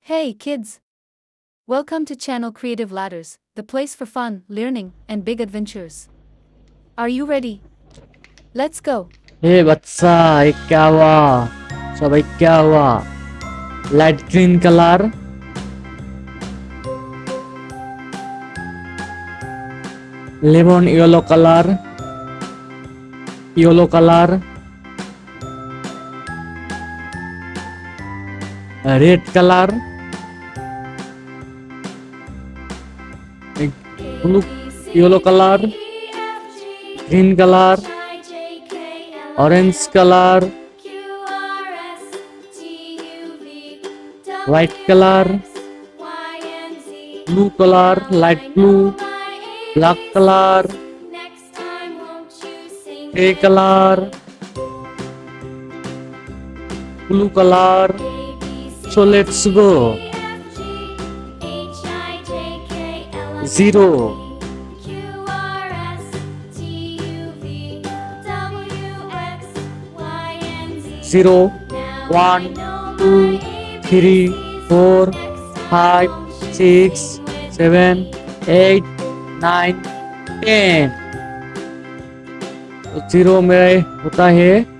Hey, kids! Welcome to Channel Creative Ladders, the place for fun, learning, and big adventures. Are you ready? Let's go! হে বাচ্চা একাওয়া সবাই কাওয়া light green colour lemon yellow colour red colour blue yellow colour green colour orange color, white color, blue color, light blue, black color, gray color, blue color. So let's go. 0 0 1 2 3 4 5 6 7 8 9 10 0 में होता है